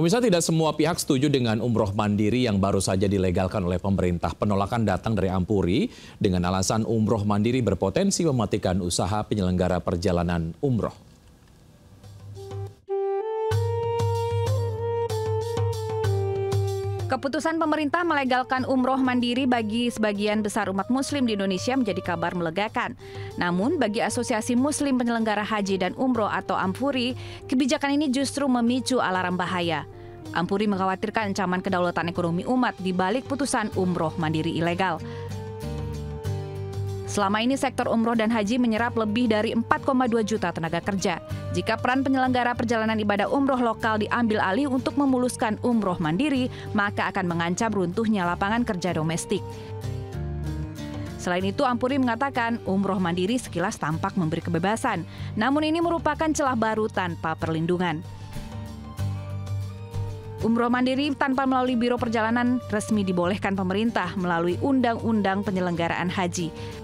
Pemirsa, tidak semua pihak setuju dengan umroh mandiri yang baru saja dilegalkan oleh pemerintah. Penolakan datang dari Ampuri dengan alasan umroh mandiri berpotensi mematikan usaha penyelenggara perjalanan umroh. Keputusan pemerintah melegalkan umroh mandiri bagi sebagian besar umat muslim di Indonesia menjadi kabar melegakan. Namun bagi Asosiasi Muslim Penyelenggara Haji dan Umroh atau Ampuri, kebijakan ini justru memicu alarm bahaya. Ampuri mengkhawatirkan ancaman kedaulatan ekonomi umat di balik putusan umroh mandiri ilegal. Selama ini sektor umroh dan haji menyerap lebih dari 4,2 juta tenaga kerja. Jika peran penyelenggara perjalanan ibadah umroh lokal diambil alih untuk memuluskan umroh mandiri, maka akan mengancam runtuhnya lapangan kerja domestik. Selain itu, Ampuri mengatakan umroh mandiri sekilas tampak memberi kebebasan, namun ini merupakan celah baru tanpa perlindungan. Umroh mandiri tanpa melalui Biro Perjalanan resmi dibolehkan pemerintah melalui Undang-Undang Penyelenggaraan Haji.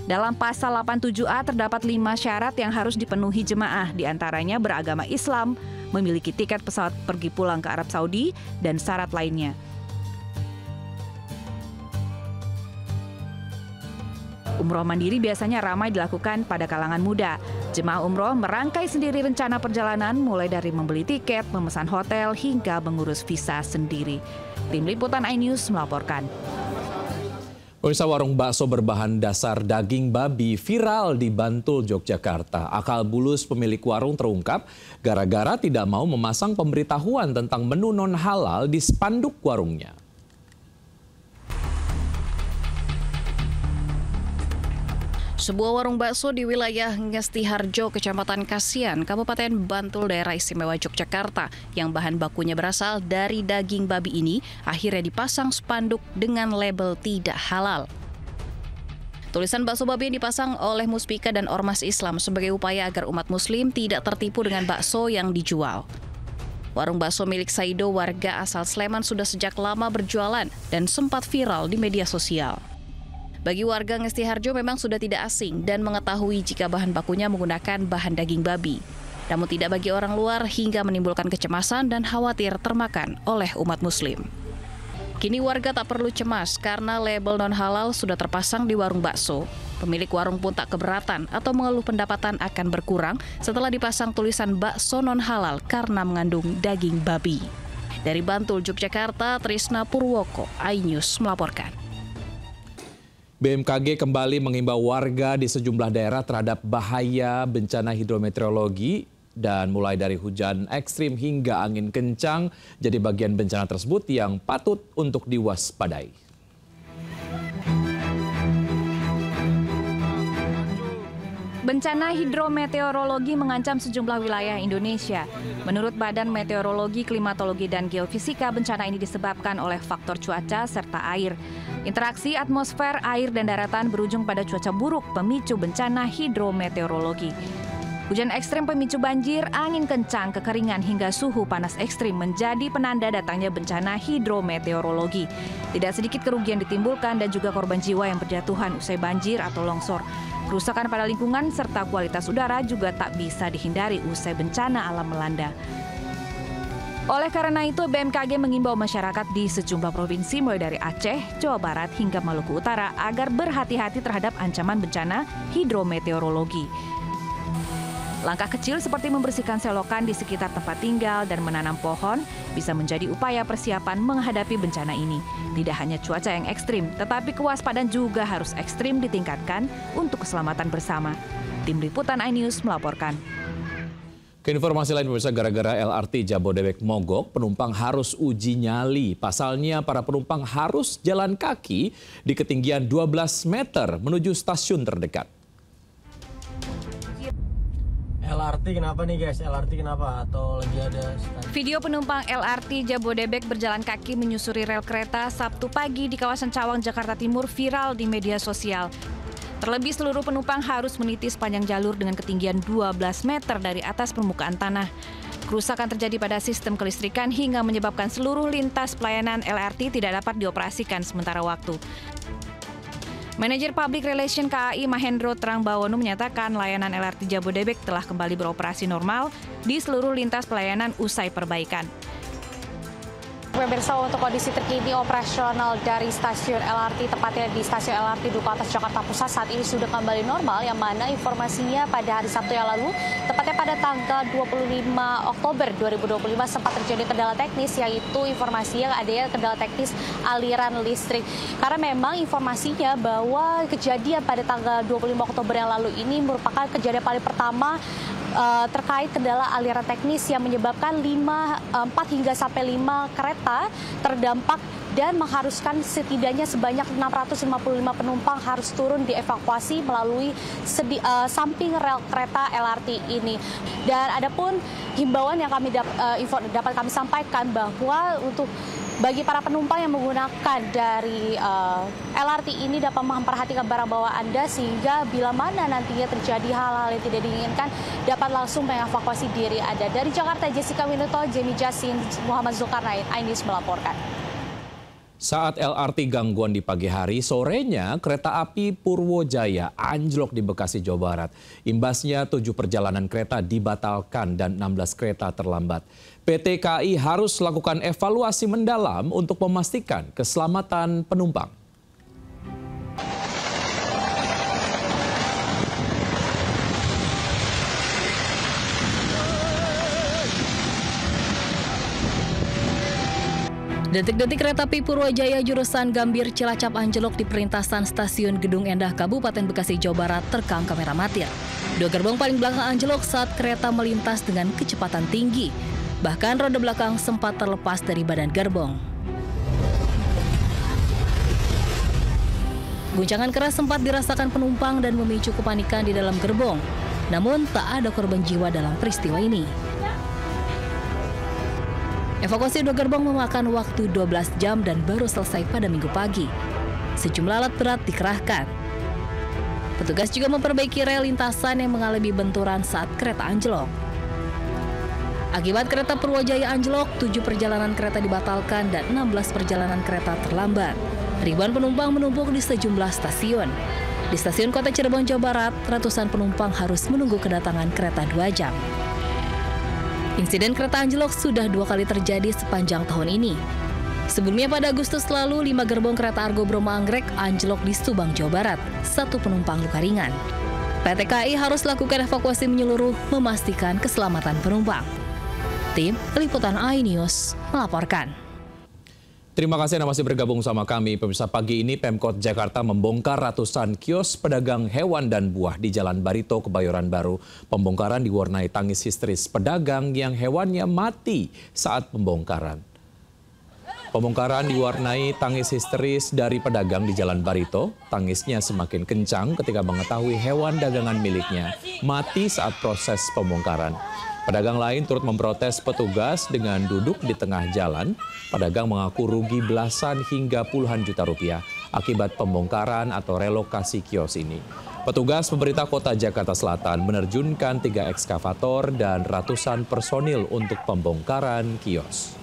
Dalam pasal 87A terdapat 5 syarat yang harus dipenuhi jemaah, diantaranya beragama Islam, memiliki tiket pesawat pergi pulang ke Arab Saudi, dan syarat lainnya. Umroh mandiri biasanya ramai dilakukan pada kalangan muda. Jemaah umroh merangkai sendiri rencana perjalanan, mulai dari membeli tiket, memesan hotel, hingga mengurus visa sendiri. Tim Liputan iNews melaporkan. Pemirsa, warung bakso berbahan dasar daging babi viral di Bantul, Yogyakarta. Akal bulus pemilik warung terungkap gara-gara tidak mau memasang pemberitahuan tentang menu non-halal di spanduk warungnya. Sebuah warung bakso di wilayah Ngestiharjo, Kecamatan Kasian, Kabupaten Bantul, Daerah Istimewa Yogyakarta, yang bahan bakunya berasal dari daging babi ini, akhirnya dipasang spanduk dengan label tidak halal. Tulisan bakso babi yang dipasang oleh Muspika dan Ormas Islam sebagai upaya agar umat muslim tidak tertipu dengan bakso yang dijual. Warung bakso milik Saido, warga asal Sleman, sudah sejak lama berjualan dan sempat viral di media sosial. Bagi warga Ngestiharjo memang sudah tidak asing dan mengetahui jika bahan bakunya menggunakan bahan daging babi. Namun tidak bagi orang luar hingga menimbulkan kecemasan dan khawatir termakan oleh umat muslim. Kini warga tak perlu cemas karena label non-halal sudah terpasang di warung bakso. Pemilik warung pun tak keberatan atau mengeluh pendapatan akan berkurang setelah dipasang tulisan bakso non-halal karena mengandung daging babi. Dari Bantul, Yogyakarta, Trisna Purwoko, iNews melaporkan. BMKG kembali mengimbau warga di sejumlah daerah terhadap bahaya bencana hidrometeorologi dan mulai dari hujan ekstrim hingga angin kencang jadi bagian bencana tersebut yang patut untuk diwaspadai. Bencana hidrometeorologi mengancam sejumlah wilayah Indonesia. Menurut Badan Meteorologi, Klimatologi, dan Geofisika, bencana ini disebabkan oleh faktor cuaca serta air. Interaksi atmosfer, air, dan daratan berujung pada cuaca buruk pemicu bencana hidrometeorologi. Hujan ekstrim pemicu banjir, angin kencang, kekeringan, hingga suhu panas ekstrim menjadi penanda datangnya bencana hidrometeorologi. Tidak sedikit kerugian ditimbulkan dan juga korban jiwa yang berjatuhan usai banjir atau longsor. Kerusakan pada lingkungan serta kualitas udara juga tak bisa dihindari usai bencana alam melanda. Oleh karena itu, BMKG mengimbau masyarakat di sejumlah provinsi mulai dari Aceh, Jawa Barat, hingga Maluku Utara agar berhati-hati terhadap ancaman bencana hidrometeorologi. Langkah kecil seperti membersihkan selokan di sekitar tempat tinggal dan menanam pohon bisa menjadi upaya persiapan menghadapi bencana ini. Tidak hanya cuaca yang ekstrim, tetapi kewaspadaan juga harus ekstrim ditingkatkan untuk keselamatan bersama. Tim Liputan iNews melaporkan. Ke informasi lain, pemirsa, gara-gara LRT Jabodebek mogok, penumpang harus uji nyali. Pasalnya, para penumpang harus jalan kaki di ketinggian 12 meter menuju stasiun terdekat. LRT kenapa nih guys? LRT kenapa? Atau lagi ada Video penumpang LRT Jabodebek berjalan kaki menyusuri rel kereta Sabtu pagi di kawasan Cawang, Jakarta Timur viral di media sosial. Terlebih seluruh penumpang harus meniti sepanjang jalur dengan ketinggian 12 meter dari atas permukaan tanah. Kerusakan terjadi pada sistem kelistrikan hingga menyebabkan seluruh lintas pelayanan LRT tidak dapat dioperasikan sementara waktu. Manajer Public Relation KAI Mahendro Trangbawono menyatakan layanan LRT Jabodebek telah kembali beroperasi normal di seluruh lintas pelayanan usai perbaikan. Pemirsa, untuk kondisi terkini operasional dari stasiun LRT, tepatnya di stasiun LRT Duku Atas Jakarta Pusat saat ini sudah kembali normal, yang mana informasinya pada hari Sabtu yang lalu, tepatnya pada tanggal 25 Oktober 2025 sempat terjadi kendala teknis, yaitu informasinya adanya kendala teknis aliran listrik. Karena memang informasinya bahwa kejadian pada tanggal 25 Oktober yang lalu ini merupakan kejadian paling pertama terkait kendala aliran teknis yang menyebabkan 4 hingga sampai 5 kereta terdampak dan mengharuskan setidaknya sebanyak 655 penumpang harus turun dievakuasi melalui samping rel kereta LRT ini. Dan adapun himbauan yang dapat kami sampaikan bahwa untuk bagi para penumpang yang menggunakan dari LRT ini dapat memperhatikan barang bawaan Anda sehingga bila mana nantinya terjadi hal-hal yang tidak diinginkan dapat langsung mengevakuasi diri Anda. Dari Jakarta, Jessica Winuto, Jamie Jasin, Muhammad Zulkarnain, iNews melaporkan. Saat LRT gangguan di pagi hari, sorenya kereta api Purwojaya anjlok di Bekasi, Jawa Barat. Imbasnya 7 perjalanan kereta dibatalkan dan 16 kereta terlambat. PT KAI harus lakukan evaluasi mendalam untuk memastikan keselamatan penumpang. Detik-detik kereta api Purwojaya jurusan Gambir Cilacap anjlok di perlintasan stasiun Gedung Endah, Kabupaten Bekasi, Jawa Barat terekam kamera amatir. 2 gerbong paling belakang anjlok saat kereta melintas dengan kecepatan tinggi. Bahkan roda belakang sempat terlepas dari badan gerbong. Guncangan keras sempat dirasakan penumpang dan memicu kepanikan di dalam gerbong. Namun tak ada korban jiwa dalam peristiwa ini. Evakuasi 2 gerbong memakan waktu 12 jam dan baru selesai pada Minggu pagi. Sejumlah alat berat dikerahkan. Petugas juga memperbaiki rel lintasan yang mengalami benturan saat kereta anjlok. Akibat kereta Purwojaya anjlok, 7 perjalanan kereta dibatalkan dan 16 perjalanan kereta terlambat. Ribuan penumpang menumpuk di sejumlah stasiun. Di stasiun Kota Cirebon, Jawa Barat, ratusan penumpang harus menunggu kedatangan kereta 2 jam. Insiden kereta anjlok sudah 2 kali terjadi sepanjang tahun ini. Sebelumnya pada Agustus lalu, 5 gerbong kereta Argo Bromo Anggrek anjlok di Subang, Jawa Barat. 1 penumpang luka ringan. PT KAI harus lakukan evakuasi menyeluruh memastikan keselamatan penumpang. Tim Liputan iNews melaporkan. Terima kasih Anda masih bergabung sama kami. Pemirsa, pagi ini Pemkot Jakarta membongkar ratusan kios pedagang hewan dan buah di Jalan Barito, Kebayoran Baru. Pembongkaran diwarnai tangis histeris pedagang yang hewannya mati saat pembongkaran. Pembongkaran diwarnai tangis histeris dari pedagang di Jalan Barito. Tangisnya semakin kencang ketika mengetahui hewan dagangan miliknya mati saat proses pembongkaran. Pedagang lain turut memprotes petugas dengan duduk di tengah jalan. Pedagang mengaku rugi belasan hingga puluhan juta rupiah akibat pembongkaran atau relokasi kios ini. Petugas pemerintah Kota Jakarta Selatan menerjunkan 3 ekskavator dan ratusan personil untuk pembongkaran kios.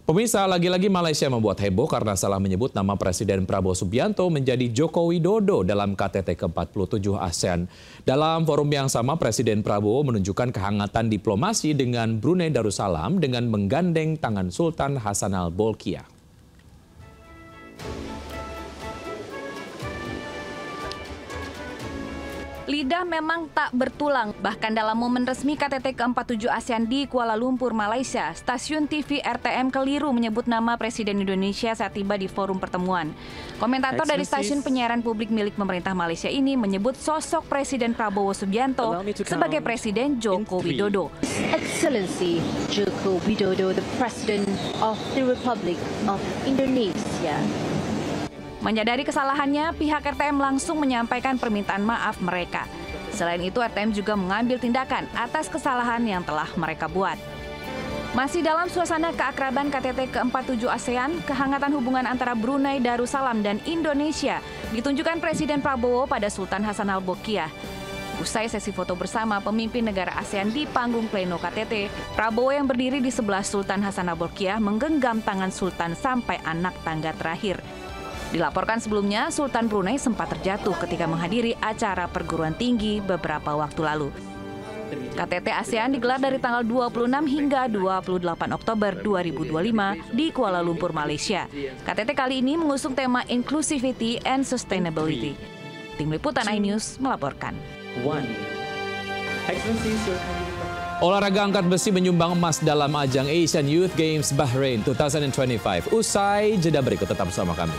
Pemirsa, lagi-lagi Malaysia membuat heboh karena salah menyebut nama Presiden Prabowo Subianto menjadi Joko Widodo dalam KTT ke-47 ASEAN. Dalam forum yang sama, Presiden Prabowo menunjukkan kehangatan diplomasi dengan Brunei Darussalam dengan menggandeng tangan Sultan Hassanal Bolkiah. Lidah memang tak bertulang. Bahkan dalam momen resmi KTT ke-47 ASEAN di Kuala Lumpur, Malaysia, stasiun TV RTM keliru menyebut nama Presiden Indonesia saat tiba di forum pertemuan. Komentator dari stasiun penyiaran publik milik pemerintah Malaysia ini menyebut sosok Presiden Prabowo Subianto sebagai Presiden Joko Widodo. Excellency Joko Widodo, the President of the Republic of Indonesia. Menyadari kesalahannya, pihak RTM langsung menyampaikan permintaan maaf mereka. Selain itu, RTM juga mengambil tindakan atas kesalahan yang telah mereka buat. Masih dalam suasana keakraban KTT ke-47 ASEAN, kehangatan hubungan antara Brunei Darussalam dan Indonesia ditunjukkan Presiden Prabowo pada Sultan Hassanal Bolkiah. Usai sesi foto bersama pemimpin negara ASEAN di panggung pleno KTT, Prabowo yang berdiri di sebelah Sultan Hasanah Bolkiah menggenggam tangan Sultan sampai anak tangga terakhir. Dilaporkan sebelumnya, Sultan Brunei sempat terjatuh ketika menghadiri acara perguruan tinggi beberapa waktu lalu. KTT ASEAN digelar dari tanggal 26 hingga 28 Oktober 2025 di Kuala Lumpur, Malaysia. KTT kali ini mengusung tema Inclusivity and Sustainability. Tim Liputan iNews melaporkan. Olahraga angkat besi menyumbang emas dalam ajang Asian Youth Games Bahrain 2025. Usai jeda berikut, tetap bersama kami.